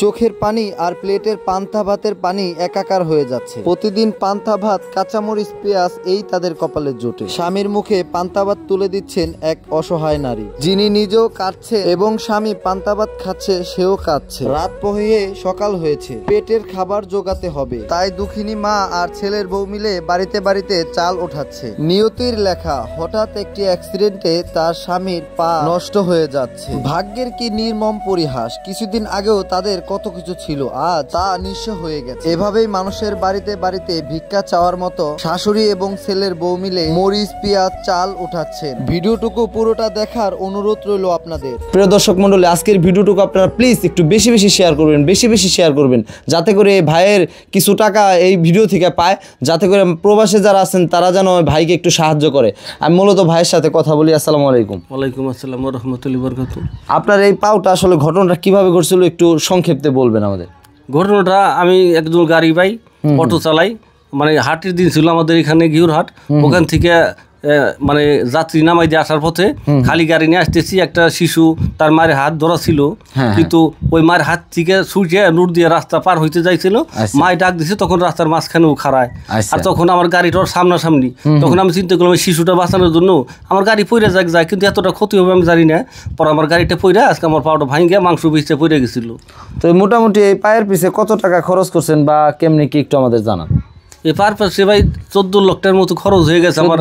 চোখের পানি আর প্লেটের পান্তা ভাতের পানি একাকার হয়ে যাচ্ছে। প্রতিদিন পান্তা ভাত, কাঁচামরিচ, পেঁয়াজ এই তাদের কপালে জোটে। স্বামীর মুখে পান্তা ভাত তুলে দিচ্ছেন এক অসহায় নারী, যিনি নিজেও কাঁদছে এবং স্বামী পান্তা ভাত খাচ্ছে, সেও কাঁদছে। রাত পোহিয়ে সকাল হয়েছে, পেটের খাবার জোগাতে হবে, তাই দুঃখিনী মা আর ছেলের বউ মিলে বাড়িতে বাড়িতে চাল ওঠাচ্ছে। নিয়তির লেখা, হঠাৎ একটি অ্যাক্সিডেন্টে তার স্বামীর পা নষ্ট হয়ে যাচ্ছে। ভাগ্যের কি নির্মম পরিহাস, কিছুদিন আগেও তাদের কত কিছু ছিল, আজ তা নিঃস্ব হয়ে গেছে। এভাবেই মানুষের বাড়িতে বাড়িতে ভিক্ষা চাওয়ার মতো শাশুড়ি এবং ছেলের বউ মিলে মরিচ, পেঁয়াজ, চাল উঠাচ্ছেন। ভিডিওটুকু পুরোটা দেখার অনুরোধ রইল আপনাদের। প্রিয় দর্শক মন্ডলী, আজকের ভিডিওটুকু আপনারা প্লিজ একটু বেশি বেশি শেয়ার করবেন, বেশি বেশি শেয়ার করবেন, যাতে করে ভাইয়ের কিছু টাকা এই ভিডিও থেকে পায়, যাতে করে প্রবাসে যারা আছেন তারা যেন ভাইকে একটু সাহায্য করে। আমি মূলত ভাইয়ের সাথে কথা বলি। আসসালামু আলাইকুম। ওয়ালাইকুম আসসালাম ওয়া রাহমাতুল্লাহি ওয়া বারাকাতুহু। আপনার এই পাওটা আসলে ঘটনাটা কিভাবে ঘটছিল একটু সংক্ষেপে বলবেন আমাদের। ঘটনাটা, আমি একজন গাড়ি ভাই, অটো চালাই, মানে হাটের দিন ছিল আমাদের এখানে ঘিউর হাট। ওখান থেকে মানে যাত্রী নামাই দিয়ে আসার পথে খালি গাড়ি নিয়ে আসতেছি, একটা শিশু তার মায়ের হাত ধরা ছিল, কিন্তু ওই মায়ের হাত থেকে ছুটে নোট দিয়ে রাস্তা পার হইতে যাইছিল। মায় ডাক দিছে, তখন রাস্তার মাঝখানেও খাড়ায়, আর তখন আমার গাড়িটার সামনাসামনি। তখন আমি চিন্তা করলাম শিশুটা বাঁচানোর জন্য আমার গাড়ি পইরা যায়, কিন্তু এতটা ক্ষতি হবে আমি জানি না। পরে আমার গাড়িটা পইরা আজকে আমার পাওয়াটা ভাঙে মাংস পিছিয়ে পড়ে গেছিল। তো মোটামুটি এই পায়ের পিছে কত টাকা খরচ করছেন বা কেমনি কি একটু আমাদের জানান। এই পারপাসে ভাই 14 লাখ টাকার মতো খরচ হয়ে গেছে আমার।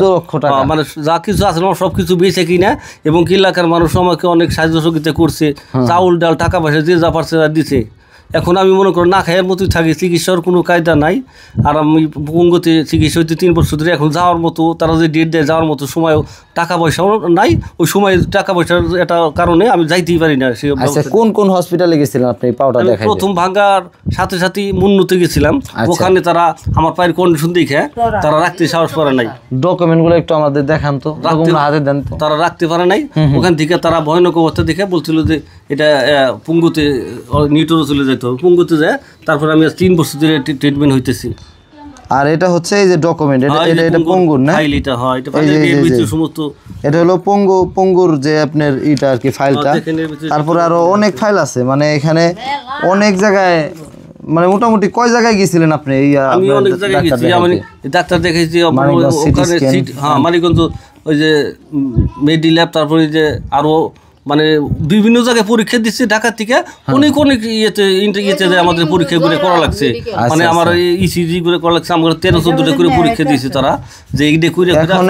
মানে যা কিছু আছে আমার সব কিছু বেঁচে কিনা, এবং কি এলাকার মানুষ আমাকে অনেক সাহায্য সহযোগিতা করছে, চাউল ডাল টাকা পয়সা যে যা পারছে দিছে। এখন আমি মনে করি না খাইয়ের মতোই থাকি, চিকিৎসার কোনো কায়দা নাই। আর আমি পঙ্গুতে চিকিৎসা হইতে 3 বছর ধরে, এখন যাওয়ার মতো তারা যে ডেট দেয় যাওয়ার মতো সময়ও টাকা পয়সাও নাই। ওই সময় টাকা পয়সার এটা কারণে আমি যাইতেই পারি না। কোন কোন হসপিটালে গেছিলেন আপনি পাওটা দেখাই? প্রথম ভাঙ্গার সাথে সাথে মুন্নুতে গেছিলাম, ওখানে তারা আমার পায়ের কন্ডিশন দেখে তারা রাখতে সাহস করে নাই। ডকুমেন্টগুলো একটু আমাদের দেখান তো, হাতে দেন তো। তারা রাখতে পারে নাই, ওখান থেকে তারা ভয়ানক অবস্থা দেখে বলছিল যে এটা পঙ্গুতে নিউটনে চলে যেতে হবে। পঙ্গুতে যায়, তারপরে আমি 3 বছর ধরে ট্রিটমেন্ট হইতেছি। আর এটা হচ্ছে এই যে ডকুমেন্ট, এটা পঙ্গুর না? ফাইল এটা হয়, সমস্ত এটা হলো পঙ্গুর যে আপনার ইটা আর কি ফাইলটা। তারপরে আরো অনেক ফাইল আছে, মানে এখানে অনেক জায়গায়, মানে মোটামুটি কয় জায়গায় গেছিলেন আপনি? আমি অনেক জায়গায় গেছি, আমি ডাক্তার দেখাইছি ওখানে সিট, হ্যাঁ মানিকগঞ্জ, ওই যে মেডিল্যাব, তারপরে যে আরো মানে বিভিন্ন জায়গায় পরীক্ষা দিচ্ছে ঢাকা থেকে। অনেক অনেক ইয়েতে আমাদের পরীক্ষা করে করা লাগছে, মানে আমার ইসিজি করে করা লাগছে। আমার 13-14টা করে পরীক্ষা দিয়েছে তারা, যে এইটা করে। এখন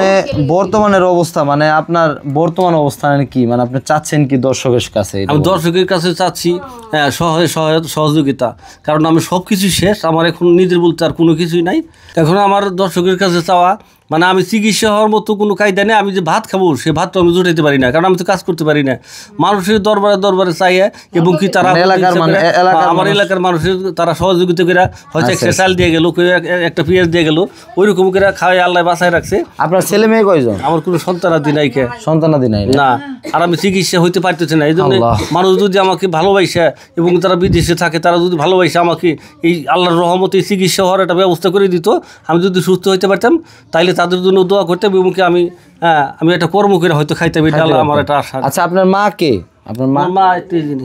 বর্তমানের অবস্থা, মানে আপনার বর্তমান অবস্থানে কি, মানে আপনি চাচ্ছেন কি দর্শকের কাছে? আমি দর্শকের কাছে চাচ্ছি সহযোগিতা, কারণ আমি সব কিছু শেষ, আমার এখন নিজের বলতে আর কোনো কিছুই নাই। এখন আমার দর্শকের কাছে চাওয়া, মানে আমি চিকিৎসা হওয়ার মতো কোনো কায়দা নেই। আমি যে ভাত খাবো সে ভাত তো আমি জুটাইতে পারি না, কারণ আমি তো কাজ করতে পারি না। মানুষের দরবারে চাইয়ে, এবং কি তারা আমার এলাকার মানুষের তারা সহযোগিতা করে হয়তো একটা চাল দিয়ে গেল, একটা পেঁয়াজ দিয়ে গেল, ওইরকম করে খাওয়াই আল্লাহ বাঁচায় রাখছে। আপনার ছেলে মেয়ে কয়জন? আমার কোনো সন্তানাদি নাই। সন্তানাদি নাই না, আর আমি চিকিৎসা হইতে পারতেছি না। এই জন্য মানুষ যদি আমাকে ভালোবাসে, এবং তারা বিদেশে থাকে, তারা যদি ভালোবাসে আমাকে এই আল্লাহর রহমতে চিকিৎসা হওয়ার একটা ব্যবস্থা করে দিত, আমি যদি সুস্থ হইতে পারতাম, তাইলে তাদের জন্য দোয়া করতাম, এবং আমি একটা কর্ম করে হয়তো খাইতাম। এটা আমার একটা আশা। আচ্ছা, আপনার মা কে? আপনার মা?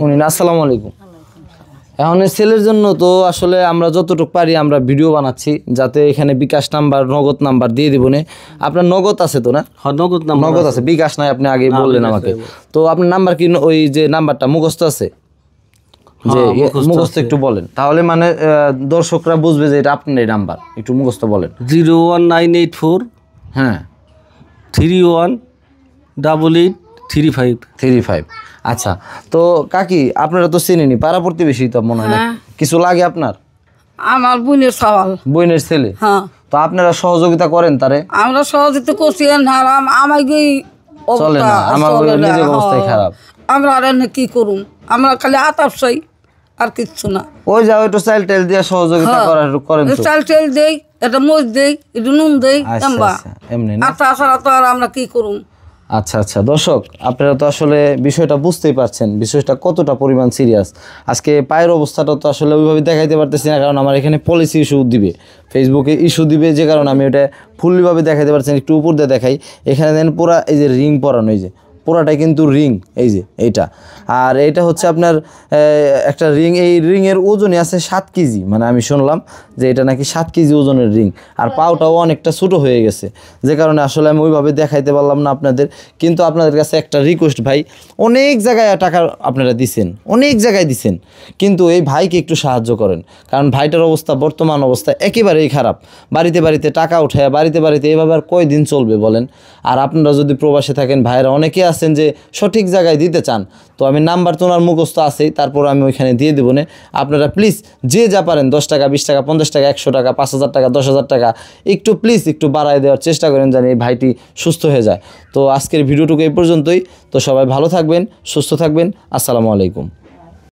উনি না। আসসালামু আলাইকুম। এখন ছেলের জন্য তো আসলে আমরা যতটুকু পারি আমরা ভিডিও বানাচ্ছি, যাতে এখানে বিকাশ নাম্বার, নগদ নাম্বার দিয়ে দিব। আপনার নগদ আছে তো না? নগদ আছে, বিকাশ নাই আপনি আগে বললেন আমাকে। তো আপনার নাম্বার কি, ওই যে নাম্বারটা মুখস্থ আছে? যে মুখস্থ একটু বলেন, তাহলে মানে দর্শকরা বুঝবে যে এটা আপনার এই নাম্বার। একটু মুখস্থ বলেন। 01984 হ্যাঁ 318835। আচ্ছা, তো কাকি আপনারা তো চিনেনি, পাড়া প্রতিবেশী তো মনে হয় না? কিছু লাগে আপনার? আমার বোনের সওয়াল, বোনের ছেলে। হ্যাঁ, তো আপনারা সহযোগিতা করেন তারে? আমরা সহযোগিতা করছি, আমাকে চলে না, আমার নিজের অবস্থায় খারাপ। আমরা আর কি করুম, আমরা খালি আতাপসাই, আর কিচ্ছু না। ওই যাও একটু চাল টেল দিয়ে সহযোগিতা করেন, চাল টেল দেই, এটা মরিচ দেই, একটু নুন দেই, এমনি না। তাছাড়া তো আর আমরা কি করুম। আচ্ছা আচ্ছা, দর্শক আপনারা তো আসলে বিষয়টা বুঝতেই পারছেন, বিষয়টা কতটা পরিমাণ সিরিয়াস। আজকে পায়ের অবস্থাটা তো আসলে ওইভাবে দেখাইতে পারতেছি না, কারণ আমার এখানে পলিসি ইস্যু দিবে, ফেসবুকে ইস্যু দিবে, যে কারণে আমি ওটা ফুললিভাবে দেখাইতে পারছি। একটু উপর দিয়ে দেখাই, এখানে দেন পুরা এই যে রিং পরানো, এই যে পুরাটাই কিন্তু রিং, এই যে এইটা। আর এটা হচ্ছে আপনার একটা রিং, এই রিংয়ের ওজনই আছে 7 কেজি, মানে আমি শুনলাম যে এটা নাকি 7 কেজি ওজনের রিং। আর পাওটাও অনেকটা ছোটো হয়ে গেছে, যে কারণে আসলে আমি ওইভাবে দেখাইতে পারলাম না আপনাদের। কিন্তু আপনাদের কাছে একটা রিকোয়েস্ট ভাই, অনেক জায়গায় টাকা আপনারা দিছেন, অনেক জায়গায় দিছেন, কিন্তু এই ভাইকে একটু সাহায্য করেন, কারণ ভাইটার অবস্থা বর্তমান অবস্থা একেবারেই খারাপ। বাড়িতে বাড়িতে টাকা উঠায়, বাড়িতে বাড়িতে এভাবে আর কয়দিন চলবে বলেন। আর আপনারা যদি প্রবাসে থাকেন, ভাইরা অনেকে আছেন যে সঠিক জায়গায় দিতে চান, তো আমি নাম্বার তো ওনার মুখস্থ আছেই, তারপর আমি ওইখানে দিয়ে দেবো না। আপনারা প্লিজ যে যা পারেন 10 টাকা, 20 টাকা, 50 টাকা, 100 টাকা, 5000 টাকা, 10,000 টাকা একটু প্লিজ একটু বাড়ায় দেওয়ার চেষ্টা করেন, যেন এই ভাইটি সুস্থ হয়ে যায়। তো আজকের ভিডিওটুকু এই পর্যন্তই। তো সবাই ভালো থাকবেন, সুস্থ থাকবেন। আসসালামু আলাইকুম।